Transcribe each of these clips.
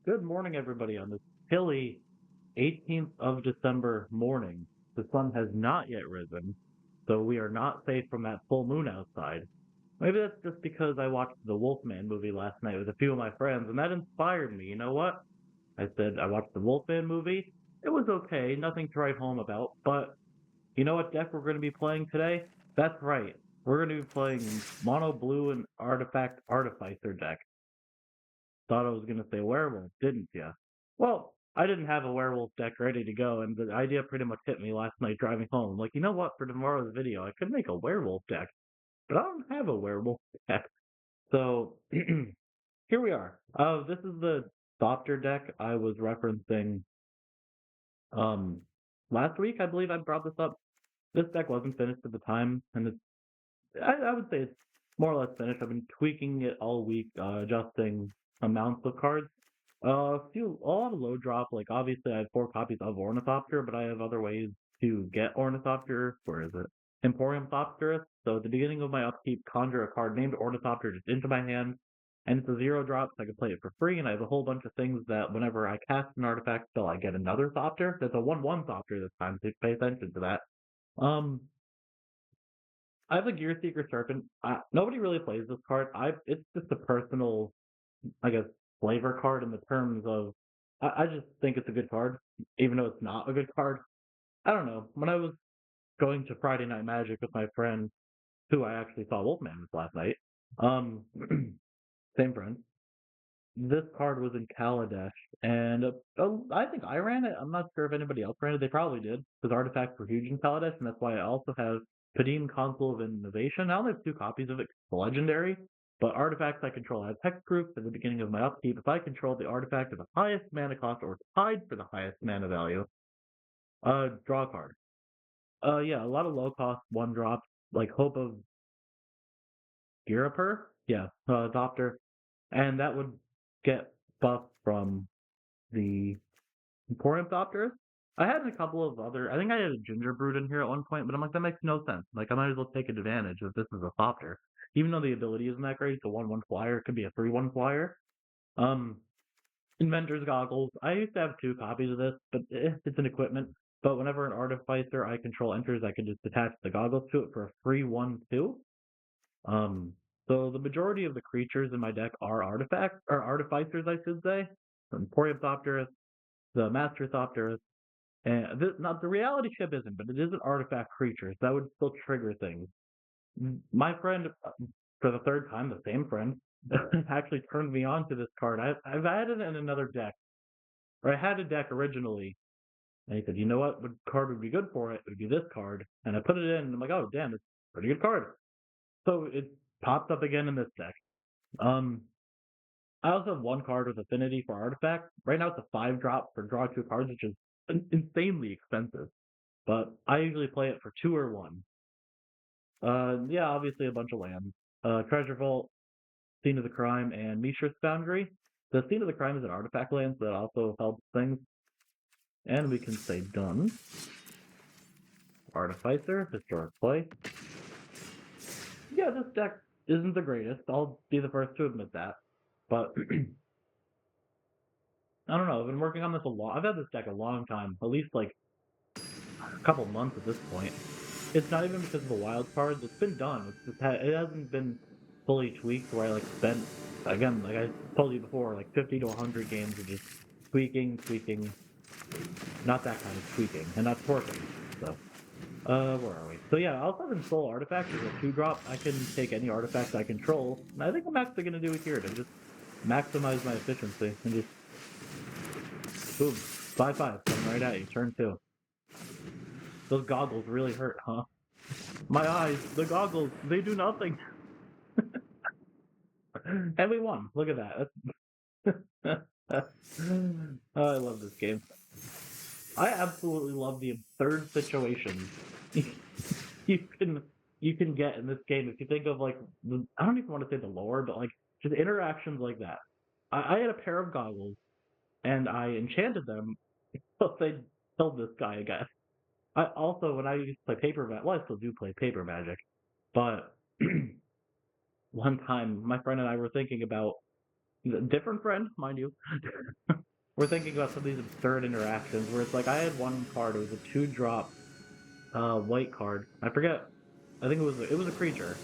Good morning, everybody, on this chilly 18th of December morning. The sun has not yet risen, so we are not safe from that full moon outside. Maybe that's just because I watched the Wolfman movie last night with a few of my friends, and that inspired me. You know what? I said I watched the Wolfman movie. It was okay, nothing to write home about, but you know what deck we're going to be playing today? That's right. We're going to be playing Mono Blue and Artifact Artificer deck. Thought I was going to say werewolf, didn't ya? Well, I didn't have a werewolf deck ready to go, and the idea pretty much hit me last night driving home. Like, you know what? For tomorrow's video, I could make a werewolf deck, but I don't have a werewolf deck. So here we are. This is the Thopter deck I was referencing um last week. I believe I brought this up. This deck wasn't finished at the time, and I would say it's more or less finished. I've been tweaking it all week, adjusting amounts of cards. A lot of low drop. Like obviously, I have 4 copies of Ornithopter, but I have other ways to get Ornithopter. Where is it? Emporium Thopterus. So at the beginning of my upkeep, conjure a card named Ornithopter just into my hand, and it's a 0 drop, so I can play it for free. And I have a whole bunch of things that whenever I cast an artifact spell, I get another Thopter. There's a 1/1 Thopter this time, so pay attention to that. Um, I have a Gear Seeker Serpent. Nobody really plays this card. It's just a personal, I guess, flavor card in the terms of I just think it's a good card, even though it's not a good card. I don't know. When I was going to Friday Night Magic with my friend, who I actually saw Wolfman with last night, um, same friend. This card was in Kaladesh, and I think I ran it. I'm not sure if anybody else ran it. They probably did, because artifacts were huge in Kaladesh, and that's why I also have Padim Consul of Innovation. I only have 2 copies of it. It's legendary, but artifacts I control have hexproof at the beginning of my upkeep. If I control the artifact of the highest mana cost or tied for the highest mana value, draw a card. Yeah, a lot of low cost 1 drops, like Hope of Giraper, yeah, Adopter, and that would get buffed from the Emporium Thopter. I had a couple of other. I think I had a Ginger Brood in here at one point, but I'm like, that makes no sense. Like, I might as well take advantage if this is a Thopter. Even though the ability isn't that great, it's a 1/1 flyer. It could be a 3/1 flyer. Um, Inventor's Goggles. I used to have 2 copies of this, but it's an equipment. But whenever an artificer I control enters, I can just attach the goggles to it for a free 1/2. Um, so the majority of the creatures in my deck are artifacts, or artificers, I should say. Emporium Thopterus, the Master Thopterus, and now the reality ship isn't, but it is an artifact creature, so that would still trigger things. My friend, for the third time, the same friend, actually turned me on to this card. I've added it in another deck, or I had a deck originally, and he said, you know what card would be good for it? It would be this card. And I put it in, and I'm like, oh, damn, it's a pretty good card. So it popped up again in this deck. Um, I also have 1 card with affinity for artifact. Right now it's a 5 drop for draw 2 cards, which is insanely expensive. But I usually play it for 2 or 1. Yeah, obviously a bunch of lands. Treasure Vault, Scene of the Crime, and Mishra's Foundry. The Scene of the Crime is an artifact land, so that also helps things. And we can say done. Artificer, historic play. Yeah, this deck isn't the greatest. I'll be the first to admit that. But I don't know. I've been working on this a lot. I've had this deck a long time, at least like a couple months at this point. It's not even because of the wild cards. It's been done. It hasn't been fully tweaked where I like spent again, like I told you before, like 50 to 100 games of just tweaking, not that kind of tweaking, and not twerking. So, where are we? So yeah, I also have Install Artifact as a 2 drop. I can take any artifact I control, and I think I'm actually gonna do it here to just maximize my efficiency and just boom, 5/5 coming right at you, turn 2. Those goggles really hurt, huh? My eyes, the goggles, they do nothing. And we won. Look at that. Oh, I love this game. I absolutely love the absurd situations you can you can get in this game if you think of like I don't even want to say the lore, but like just interactions like that. I had a pair of goggles and I enchanted them so they killed this guy again. I also when I used to play paper magic, well I still do play paper magic, but one time my friend and I were thinking about Different friend, mind you. We're thinking about some of these absurd interactions where it's like I had one card, it was a 2-drop white card. I forget. I think it was a creature.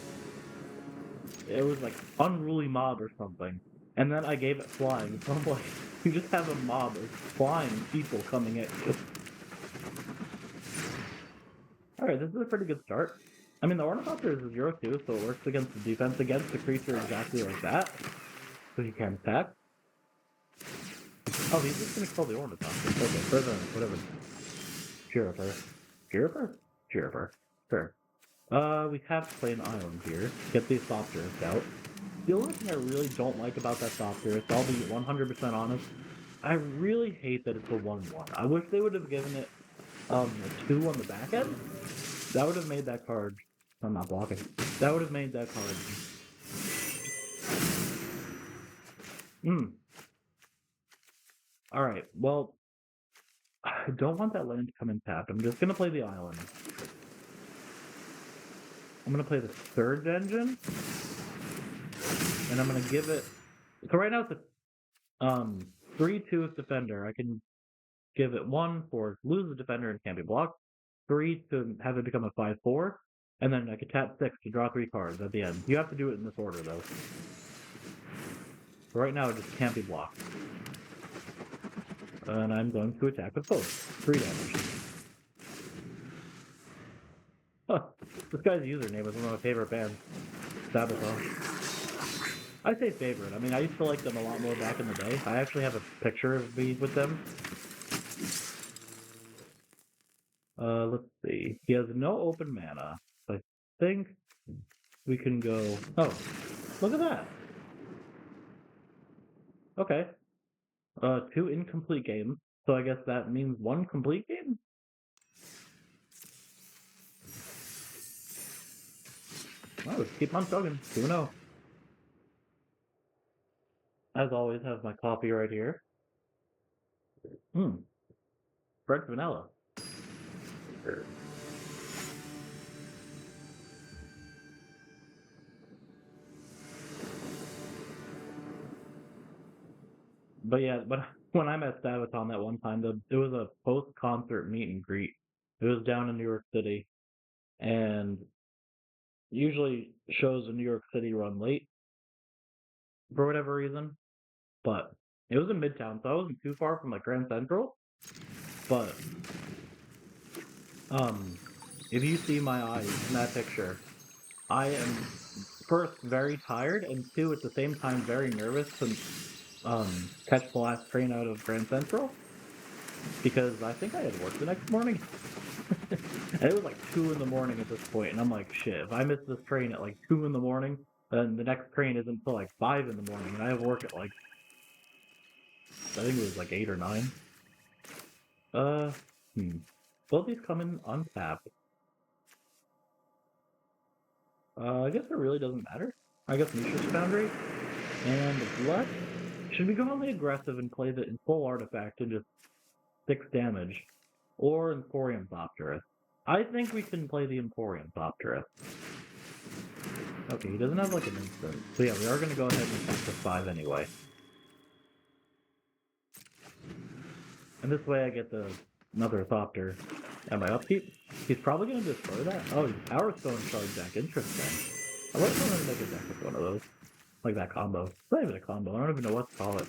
It was like unruly mob or something. And then I gave it flying. So I'm like, you just have a mob of flying people coming at you. Alright, this is a pretty good start. I mean, the Ornithopter is a 0/2, so it works against the defense against the creature exactly like that. So you can attack. Oh, he's just gonna kill the Ornithopter. Okay, further, whatever. Purifer. Purifer? Purifer. Sure. We have to play an island here. Get these Thopters out. The only thing I really don't like about that Thopter, I'll be 100% honest, I really hate that it's a 1/1. I wish they would have given it a 2 on the back end. That would have made that card... I'm not blocking. That would have made that card... Alright, well... I don't want that land to come in tapped. I'm just gonna play the island. I'm gonna play the Surge Engine. And I'm gonna give it... So right now it's a 3/2 with Defender. I can give it 1 for lose the Defender and can't be blocked. 3 to have it become a 5/4. And then I can tap 6 to draw 3 cards at the end. You have to do it in this order, though. So right now it just can't be blocked. And I'm going to attack with both. 3 damage. Huh. This guy's username was one of my favorite bands. Sabotage. I say favorite. I mean, I used to like them a lot more back in the day. I actually have a picture of me with them. Let's see. He has no open mana. I think we can go... Oh, look at that. Okay. 2 incomplete games. So I guess that means 1 complete game? Well, let's keep on chugging. 2-0. As always, have my coffee right here. French vanilla. But yeah, but when I met Sabaton that one time, it was a post-concert meet and greet. It was down in New York City, and usually shows in New York City run late for whatever reason. But it was in Midtown, so I wasn't too far from like Grand Central. But if you see my eyes in that picture, I am first very tired, and 2 at the same time very nervous to catch the last train out of Grand Central because I think I had work the next morning. And it was like 2 in the morning at this point, and I'm like, shit, if I miss this train at like 2 in the morning, then the next train isn't until like 5 in the morning, and I have work at like, I think it was like 8 or 9. Both these come in untapped. I guess it really doesn't matter. I guess Mishra's Foundry. And what? Should we go on the aggressive and play the in full artifact and just 6 damage? Or Emporium Thopterus? I think we can play the Emporium Thopterus. Okay, he doesn't have like an instant. So yeah, we are going to go ahead and attack the 5 anyway. And this way I get another Thopter at my upkeep. He's probably going to destroy that. Oh, Power Stone Shard deck. Interesting. I like wanting to make a deck with one of those. Like that combo. It's not even a combo. I don't even know what to call it.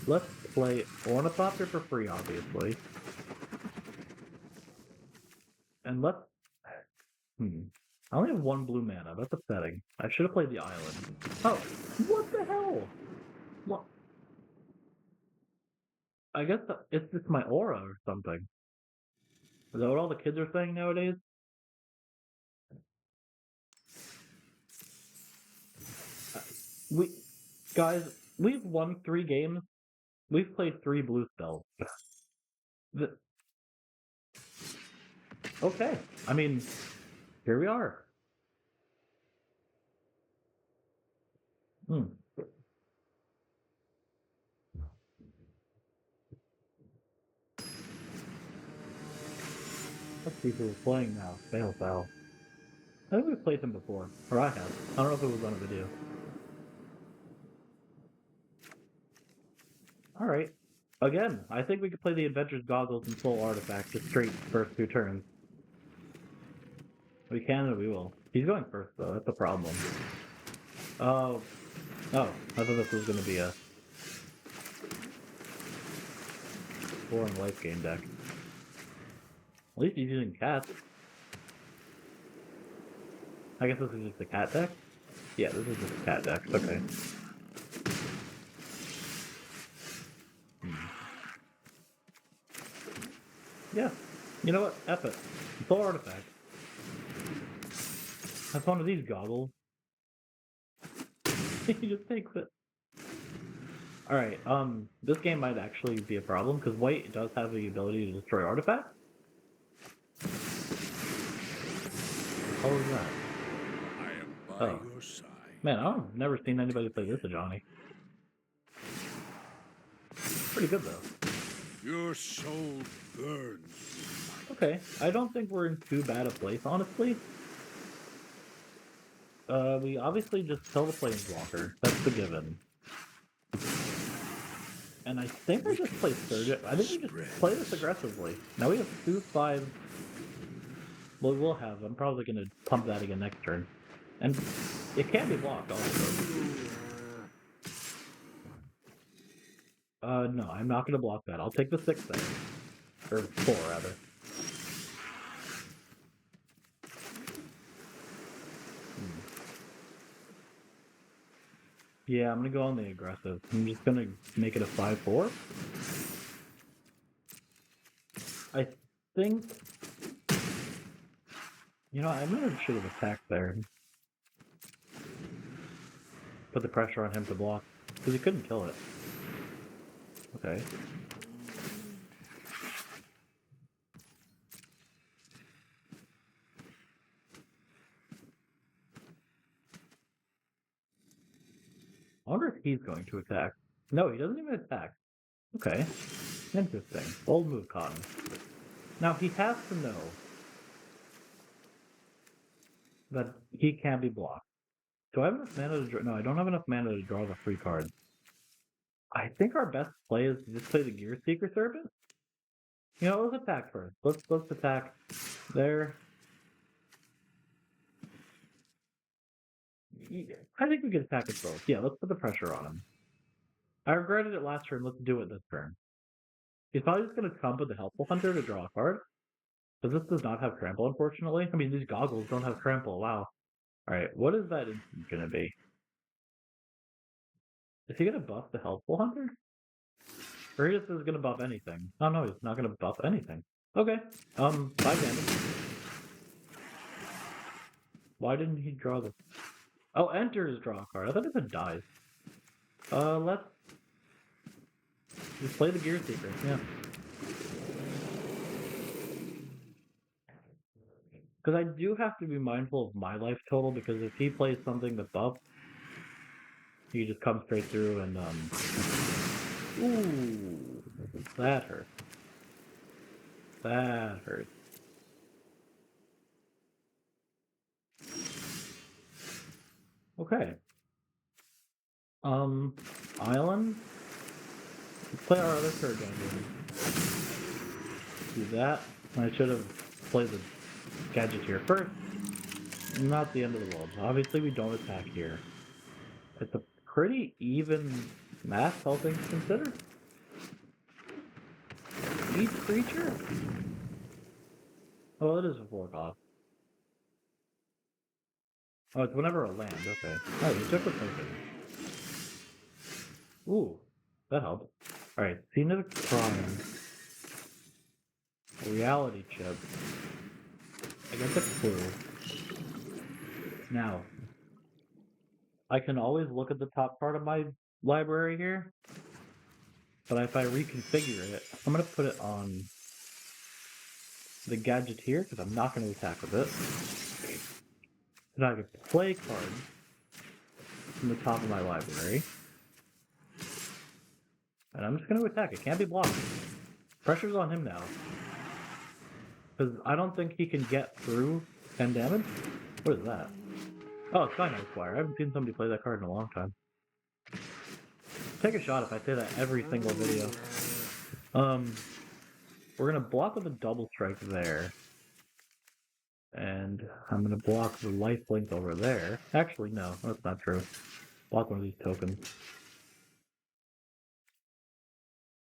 Let's play Ornithopter for free, obviously. And let's... I only have 1 blue mana. That's upsetting. I should have played the island. Oh, what the hell? What? I guess it's just my aura or something. Is that what all the kids are saying nowadays? Guys, we've won 3 games. We've played 3 blue spells. Okay, I mean, here we are. Let's see who we're playing now. Fail. I think we've played him before. Or I have. I don't know if it was on a video. Alright. Again, I think we could play the Adventure's Goggles and Soul Artifact just straight first 2 turns. We can and we will. He's going first though, that's the problem. Oh. Oh, I thought this was gonna be a boring life game deck. At least he's using cats. I guess this is just a cat deck? Yeah, this is just a cat deck. Okay. Yeah. You know what? F it. Soul Artifact. Have fun with these goggles. He just takes it. Alright, this game might actually be a problem, because white does have the ability to destroy artifacts. What was that? I am by your side. Man, I've never seen anybody play this Johnny. Pretty good though. Your soul burns. Okay, I don't think we're in too bad a place, honestly. We obviously just kill the Planeswalker. That's the given. And I think we just play Surge. I think we just play this aggressively. Now we have 2/5. Well, we'll have. I'm probably going to pump that again next turn. And it can be blocked also. No, I'm not going to block that. I'll take the 6 there. Or 4, rather. Yeah, I'm gonna go on the aggressive. I'm just gonna make it a 5/4. I think... You know, I maybe should have attacked there. Put the pressure on him to block. Because he couldn't kill it. Okay. I wonder if he's going to attack. No, he doesn't even attack. Okay. Interesting. Bold move, Cotton. Now, he has to know that he can't be blocked. Do I have enough mana to draw? No, I don't have enough mana to draw the free card. I think our best play is to just play the Gear Seeker Serpent. You know, let's attack first. Let's attack there. I think we can attack it both. Yeah, let's put the pressure on him. I regretted it last turn. Let's do it this turn. He's probably just going to come with the Helpful Hunter to draw a card. Because this does not have Trample, unfortunately. I mean, these goggles don't have Trample. Wow. Alright, what is that instant going to be? Is he going to buff the Helpful Hunter? Or he just is going to buff anything? Oh no, he's not going to buff anything. Okay. 5 damage. Why didn't he draw the... Oh, enters draw a card. I thought it said dies. Let's just play the Gear Seeker. Yeah. Because I do have to be mindful of my life total, because if he plays something that buffs, he just comes straight through and, Ooh, that hurt. That hurt. Okay. Island? Let's play our other third engine. Do that. I should have played the Gadgeteer first. Not the end of the world. Obviously we don't attack here. It's a pretty even math, all things considered. Each creature? Oh, it is a 4 cost. Oh, it's whenever a land, okay. Oh, you took a token. Ooh, that helped. Alright, Scenic Prime. Reality Chip. I got a clue. Now, I can always look at the top part of my library here, but if I reconfigure it, I'm going to put it on the Gadgeteer, because I'm not going to attack with it. And I can play cards from the top of my library. And I'm just going to attack. It can't be blocked. Pressure's on him now. Because I don't think he can get through 10 damage. What is that? Oh, it's Skynight Squire. I haven't seen somebody play that card in a long time. Take a shot if I say that every single video. We're gonna block with a double strike there. And I'm gonna block the life link over there. Actually, no, that's not true. Block one of these tokens.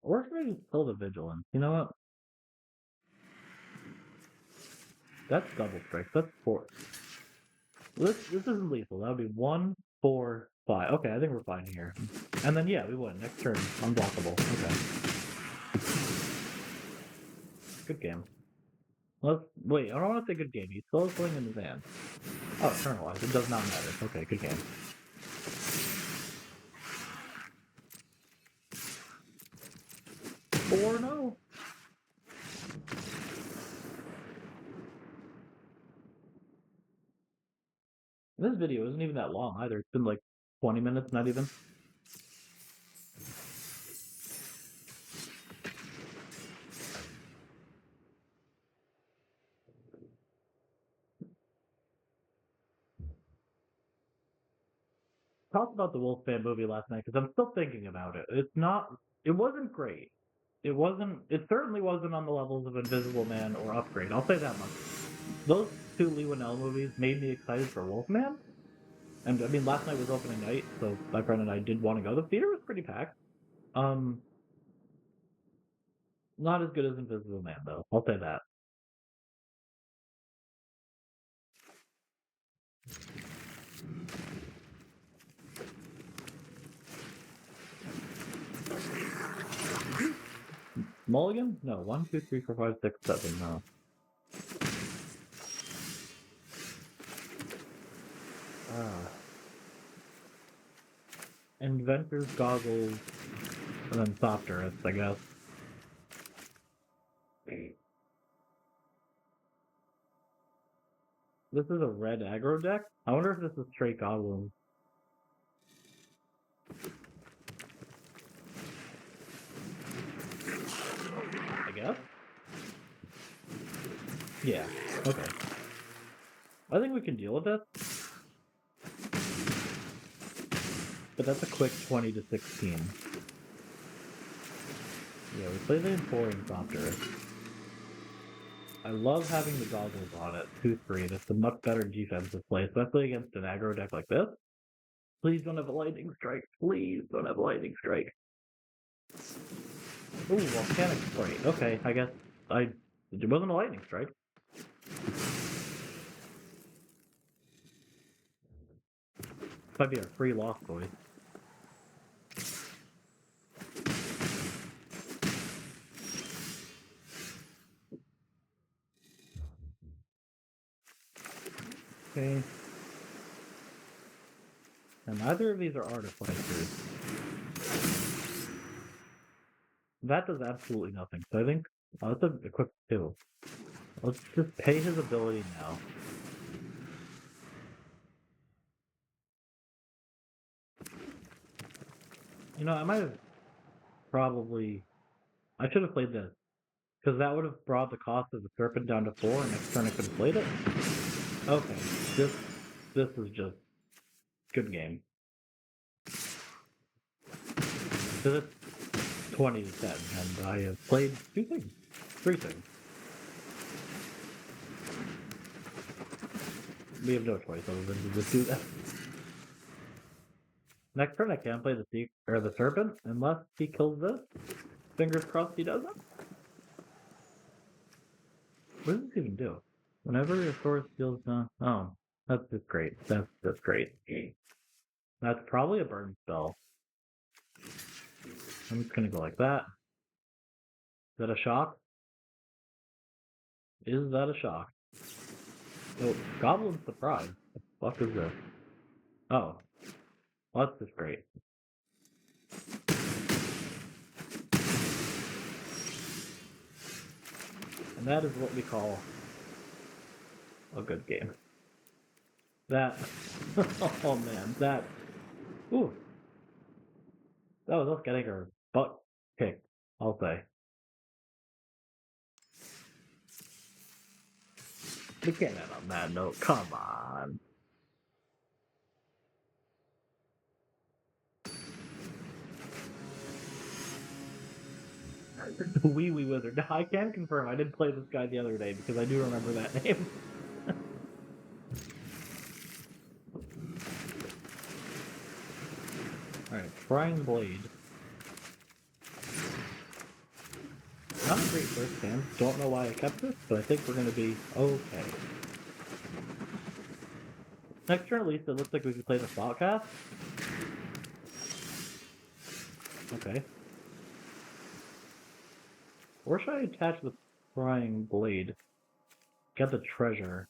Or should I just kill the vigilance? You know what? That's double strike. That's 4. This isn't lethal. That would be 1, 4, 5. Okay, I think we're fine here. And then yeah, we win. Next turn, unblockable. Okay. Good game. Wait, I don't want to say good game. He still has playing in his hand. Oh, eternalize. It does not matter. Okay, good game. Or no. This video isn't even that long either. It's been like 20 minutes, not even. Talked about the Wolfman movie last night because I'm still thinking about it. It wasn't great. It certainly wasn't on the levels of Invisible Man or Upgrade. I'll say that much. Those two Lee Winnell movies made me excited for Wolfman. And I mean, last night was opening night, so my friend and I did want to go. The theater was pretty packed. Not as good as Invisible Man, though. I'll say that. Mulligan? No. 1, 2, 3, 4, 5, 6, 7. No. Inventor's Goggles, and then Softerist, I guess. This is a red aggro deck? I wonder if this is straight goblins. I guess? Yeah, okay. I think we can deal with that. But that's a quick 20 to 16. Yeah, we play the Emporium Copter. I love having the goggles on it. 2-3. That's a much better defensive play, especially against an aggro deck like this. Please don't have a lightning strike. Please don't have a lightning strike. Ooh, volcanic strike. Okay, I guess it wasn't a lightning strike. Might be a free loss, boys. Okay. And neither of these are artificers. That does absolutely nothing. So I think let's equip 2. Let's just pay his ability now. You know, I might have I should have played this. Because that would have brought the cost of the Serpent down to 4, and next turn I could have played it. Okay, this is just good game. Because it's 20 to 10, and I have played 3 things. We have no choice other than to just do that. Next turn I can't play the Serpent unless he kills this. Fingers crossed he doesn't. What does this even do? Whenever your source deals oh, that's just great. That's just great. That's probably a burn spell. I'm just gonna go like that. Is that a shock? Is that a shock? Oh, Goblin Surprise. What the fuck is this? Oh. Well, that's just great. And that is what we call a good game. That, oh man, that, ooh. That was us getting our butt kicked, I'll say. We can't end on that note, come on. The Wee Wee Wizard. Now, I can confirm I did play this guy the other day because I do remember that name. Alright, Frying Blade. Not a great first hand. Don't know why I kept this, but I think we're going to be okay. Next turn, at least, it looks like we can play the Thought Cast. Okay. Or should I attach the Frying Blade? Get the treasure.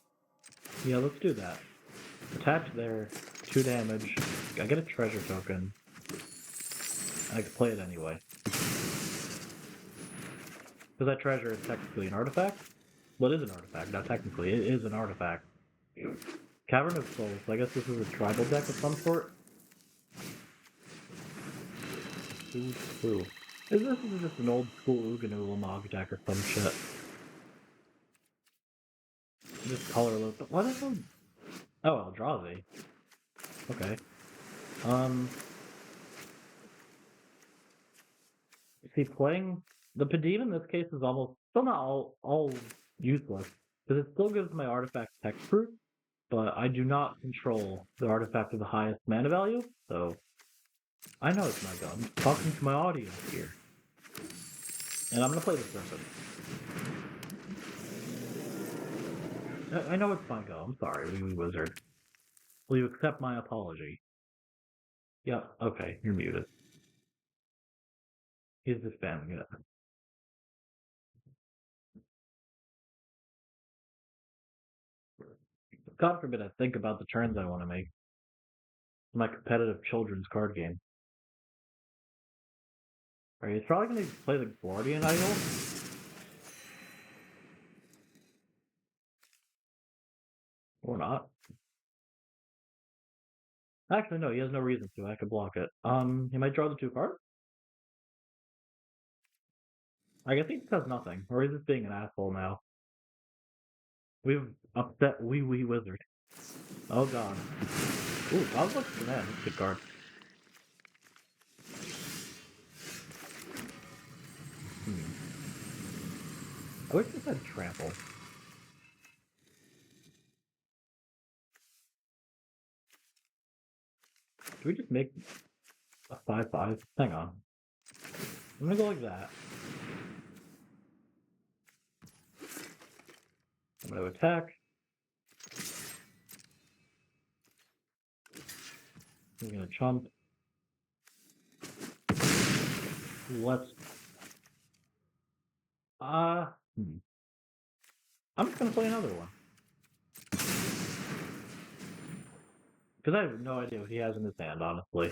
Yeah, let's do that. Attach there, 2 damage. I get a treasure token. I can play it anyway. Because that treasure is technically an artifact? Well, it is an artifact, not technically. It is an artifact. Cavern of Souls. I guess this is a tribal deck of some sort. Ooh. This is just an old school Uganu Lamog deck or some shit. Just colorless. What is it? Oh, Eldrazi. Okay. See, playing the Padim in this case is almost still not all useless because it still gives my artifact hexproof, but I do not control the artifact of the highest mana value, so I know it's my go. I'm talking to my audience here, and I'm gonna play the Serpent. I know it's my go. I'm sorry, Wee Wee Wizard. Will you accept my apology? Yeah. Okay, you're muted. He's just spamming it. God forbid I think about the turns I want to make. My competitive children's card game. Alright, he's probably going to play the Guardian Idol. Or not. Actually, no, he has no reason to. I could block it. He might draw the 2 cards. I guess he just has nothing. Or he's just being an asshole now. We've upset Wee Wee Wizard. Oh god. Ooh, God's Command. That's a good card. I wish this had Trample. Can we just make a 5/5? Hang on. I'm gonna go like that. I'm gonna attack. I'm gonna chump. Let's... I'm just gonna play another one. Because I have no idea what he has in his hand, honestly.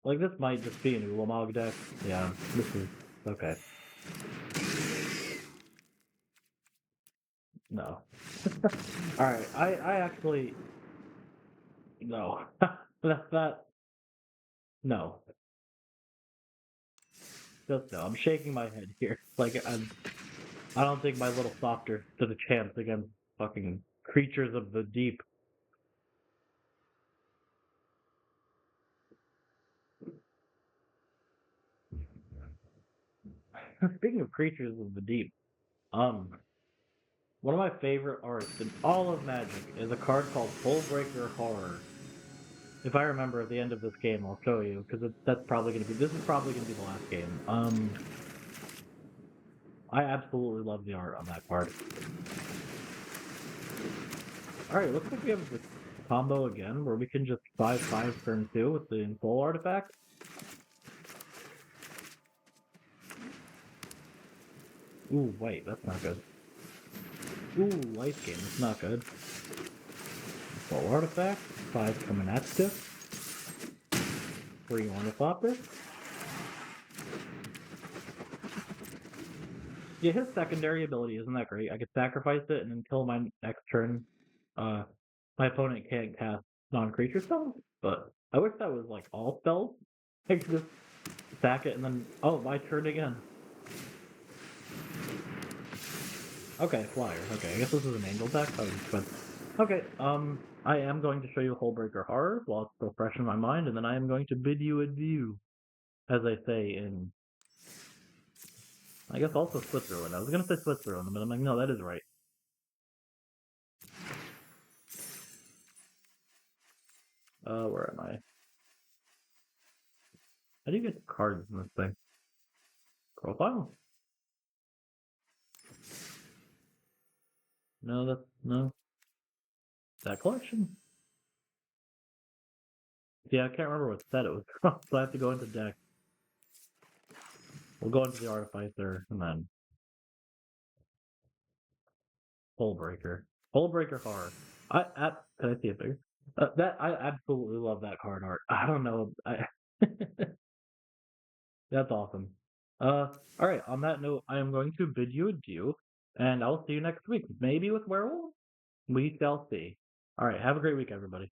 Like, this might just be an Ulamog deck. Yeah, this is... okay. No. Alright, I actually... no. That... no. Just no. I'm shaking my head here. Like, I don't think my little softer stood a chance against fucking creatures of the deep. Speaking of creatures of the deep, one of my favorite arts in all of Magic is a card called Hullbreaker Horror. If I remember at the end of this game, I'll show you, because that's probably going to be... this is probably going to be the last game. I absolutely love the art on that card. Alright, looks like we have this combo again, where we can just 5/5 turn 2 with the Ensoul artifact. Ooh, wait, that's not good. Ooh, Life Gain, that's not good. Ensoul artifact, 5 coming at you. 3 Ornithopter. Yeah, his secondary ability isn't that great. I could sacrifice it, and until my next turn, my opponent can't cast non-creature spells. But I wish that was like all spells. I could just sack it, and then my turn again. Okay, Flyer. Okay, I guess this is an Angel deck. But Okay, I am going to show you Hullbreaker Horror while it's still fresh in my mind, and then I am going to bid you adieu, as I say in, I guess also Switzerland. I was gonna say Switzerland, but I'm like, no, that is right. Where am I? How do you get cards in this thing? Profile? No, that's, no. That collection? Yeah, I can't remember what set it was from, so I have to go into deck. We'll go into the Artificer, and then Hullbreaker. Hullbreaker Horror. Can I see a figure? I absolutely love that card art. I don't know. That's awesome. All right. On that note, I am going to bid you adieu, and I'll see you next week. Maybe with werewolves. We shall see. All right. Have a great week, everybody.